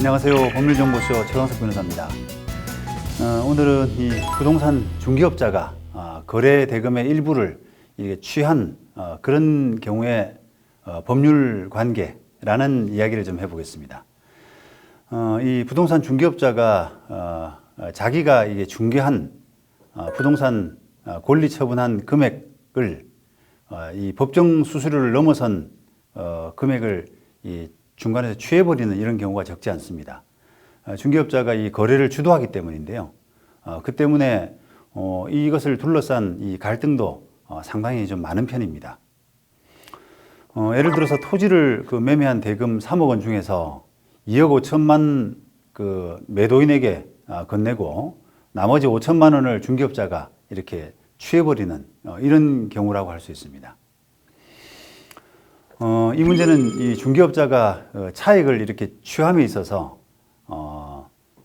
안녕하세요. 법률정보쇼 최광석 변호사입니다. 오늘은 이 부동산 중개업자가 거래 대금의 일부를 취한 그런 경우의 법률 관계라는 이야기를 좀 해보겠습니다. 이 부동산 중개업자가 자기가 이게 중개한 부동산 권리 처분한 금액을 이 법정 수수료를 넘어선 금액을 이 중간에서 취해버리는 이런 경우가 적지 않습니다. 중개업자가 이 거래를 주도하기 때문인데요. 그 때문에 이것을 둘러싼 이 갈등도 상당히 좀 많은 편입니다. 예를 들어서 토지를 매매한 대금 3억 원 중에서 2억 5천만 그 매도인에게 건네고 나머지 5천만 원을 중개업자가 이렇게 취해버리는 이런 경우라고 할 수 있습니다. 이 문제는 이 중개업자가 차익을 이렇게 취함에 있어서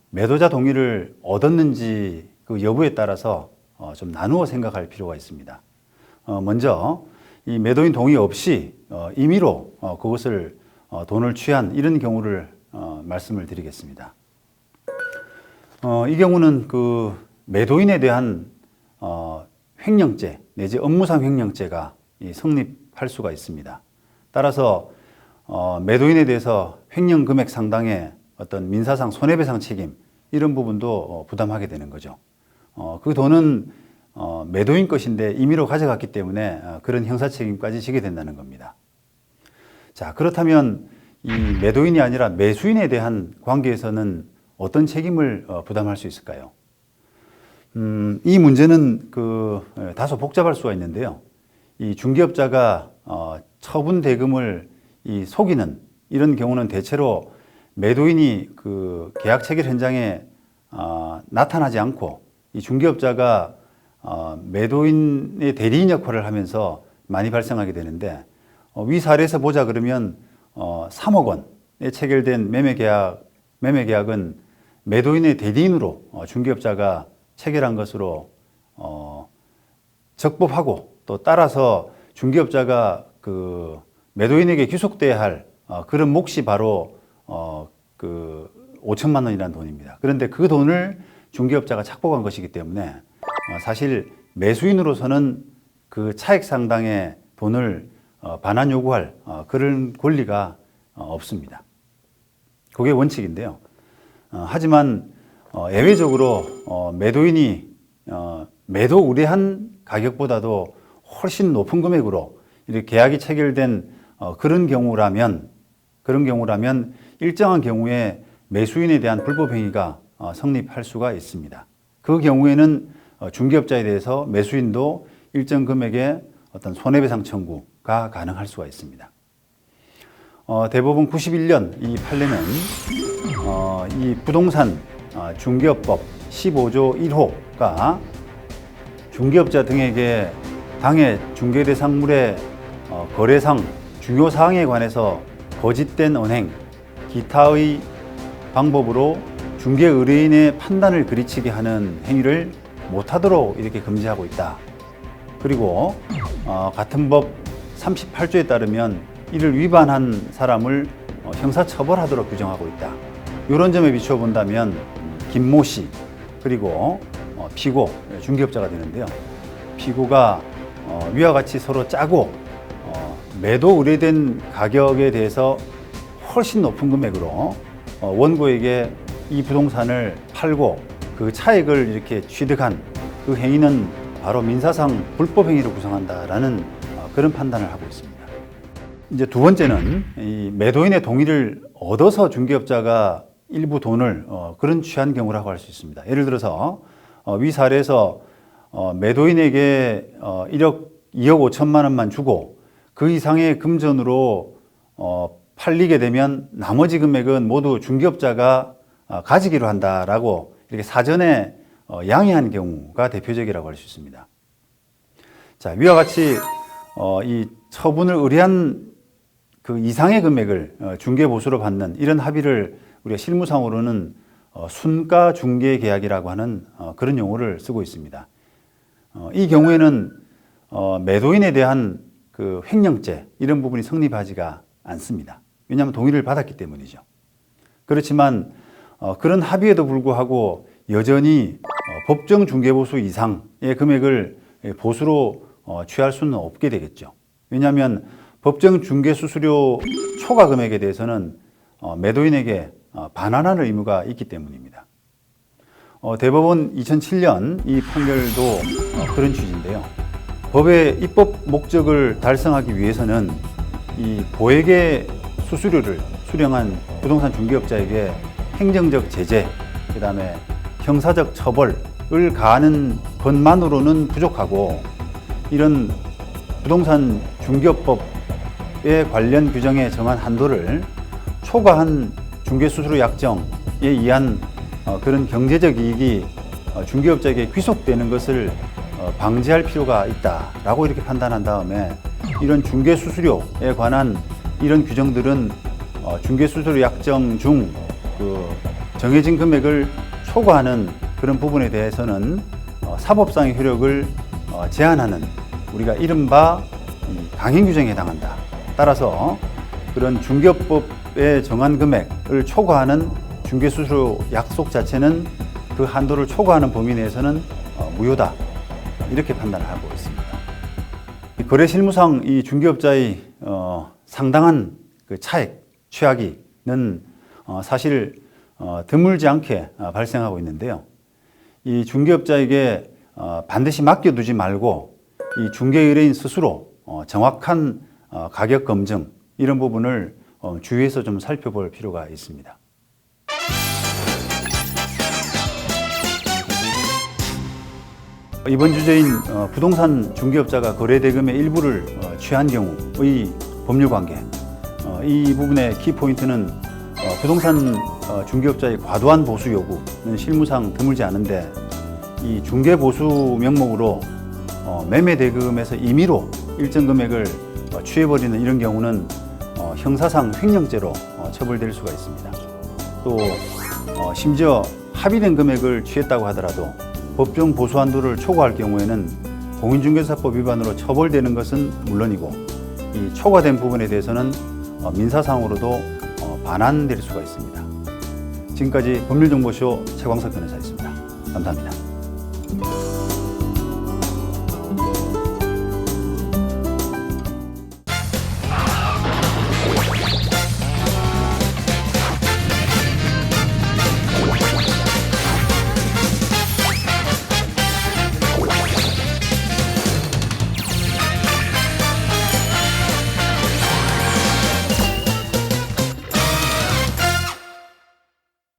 매도자 동의를 얻었는지 그 여부에 따라서 좀 나누어 생각할 필요가 있습니다. 먼저 이 매도인 동의 없이 임의로 그것을 돈을 취한 이런 경우를 말씀을 드리겠습니다. 이 경우는 그 매도인에 대한 횡령죄 내지 업무상 횡령죄가 성립할 수가 있습니다. 따라서 매도인에 대해서 횡령 금액 상당의 어떤 민사상 손해배상 책임 이런 부분도 부담하게 되는 거죠. 그 돈은 매도인 것인데 임의로 가져갔기 때문에 그런 형사 책임까지 지게 된다는 겁니다. 자, 그렇다면 이 매도인이 아니라 매수인에 대한 관계에서는 어떤 책임을 부담할 수 있을까요? 이 문제는 다소 복잡할 수가 있는데요. 이 중개업자가 처분 대금을 속이는 이런 경우는 대체로 매도인이 그 계약 체결 현장에 나타나지 않고 이 중개업자가 매도인의 대리인 역할을 하면서 많이 발생하게 되는데 위 사례에서 보자 그러면 3억 원에 체결된 매매계약은 매도인의 대리인으로 중개업자가 체결한 것으로 적법하고 또 따라서 중개업자가 그 매도인에게 귀속돼야 할 그런 몫이 바로 그 5천만 원이라는 돈입니다. 그런데 그 돈을 중개업자가 착복한 것이기 때문에 사실 매수인으로서는 그 차액 상당의 돈을 반환 요구할 그런 권리가 없습니다. 그게 원칙인데요. 하지만 예외적으로 매도인이 매도 의뢰한 가격보다도 훨씬 높은 금액으로 이렇게 계약이 체결된 그런 경우라면 일정한 경우에 매수인에 대한 불법 행위가 성립할 수가 있습니다. 그 경우에는 중개업자에 대해서 매수인도 일정 금액의 어떤 손해배상 청구가 가능할 수가 있습니다. 대법원 91년 이 판례는 이 부동산 중개업법 15조 1호가 중개업자 등에게 당해 중개대상물의 거래상 중요 사항에 관해서 거짓된 언행, 기타의 방법으로 중개 의뢰인의 판단을 그르치게 하는 행위를 못하도록 이렇게 금지하고 있다. 그리고 같은 법 38조에 따르면 이를 위반한 사람을 형사처벌하도록 규정하고 있다. 이런 점에 비추어 본다면 김모 씨 그리고 피고 중개업자가 되는데요. 피고가 위와 같이 서로 짜고 매도 의뢰된 가격에 대해서 훨씬 높은 금액으로 원고에게 이 부동산을 팔고 그 차익을 이렇게 취득한 그 행위는 바로 민사상 불법 행위로 구성한다라는 그런 판단을 하고 있습니다. 이제 두 번째는 이 매도인의 동의를 얻어서 중개업자가 일부 돈을 그런 취한 경우라고 할 수 있습니다. 예를 들어서 위 사례에서 매도인에게 2억 5천만 원만 주고 그 이상의 금전으로 팔리게 되면 나머지 금액은 모두 중개업자가 가지기로 한다라고 이렇게 사전에 양해한 경우가 대표적이라고 할 수 있습니다. 자, 위와 같이 이 처분을 의뢰한 그 이상의 금액을 중개보수로 받는 이런 합의를 우리가 실무상으로는 순가 중개 계약이라고 하는 그런 용어를 쓰고 있습니다. 이 경우에는 매도인에 대한 그 횡령죄 이런 부분이 성립하지가 않습니다. 왜냐하면 동의를 받았기 때문이죠. 그렇지만 그런 합의에도 불구하고 여전히 법정 중개보수 이상의 금액을 보수로 취할 수는 없게 되겠죠. 왜냐하면 법정 중개수수료 초과 금액에 대해서는 매도인에게 반환하는 의무가 있기 때문입니다. 대법원 2007년 이 판결도 그런 취지인데요. 법의 입법 목적을 달성하기 위해서는 이 보액의 수수료를 수령한 부동산 중개업자에게 행정적 제재, 그다음에 형사적 처벌을 가하는 것만으로는 부족하고, 이런 부동산 중개업법에 관련 규정에 정한 한도를 초과한 중개수수료 약정에 의한 그런 경제적 이익이 중개업자에게 귀속되는 것을 방지할 필요가 있다라고 이렇게 판단한 다음에, 이런 중개수수료에 관한 이런 규정들은 중개수수료 약정 중 그 정해진 금액을 초과하는 그런 부분에 대해서는 사법상의 효력을 제한하는, 우리가 이른바 강행 규정에 해당한다. 따라서 그런 중개업법에 정한 금액을 초과하는 중개수수료 약속 자체는 그 한도를 초과하는 범위 내에서는 무효다, 이렇게 판단을 하고 있습니다. 거래 실무상 이 중개업자의 상당한 그 차액 취하기는 사실 드물지 않게 발생하고 있는데요. 이 중개업자에게 반드시 맡겨두지 말고 이 중개 의뢰인 스스로 정확한 가격 검증, 이런 부분을 주의해서 좀 살펴볼 필요가 있습니다. 이번 주제인 부동산 중개업자가 거래 대금의 일부를 취한 경우의 법률 관계, 이 부분의 키포인트는 부동산 중개업자의 과도한 보수 요구는 실무상 드물지 않은데, 이 중개보수 명목으로 매매 대금에서 임의로 일정 금액을 취해버리는 이런 경우는 형사상 횡령죄로 처벌될 수가 있습니다. 또 심지어 합의된 금액을 취했다고 하더라도 법정 보수 한도를 초과할 경우에는 공인중개사법 위반으로 처벌되는 것은 물론이고, 이 초과된 부분에 대해서는 민사상으로도 반환될 수가 있습니다. 지금까지 법률정보쇼 최광석 변호사였습니다. 감사합니다.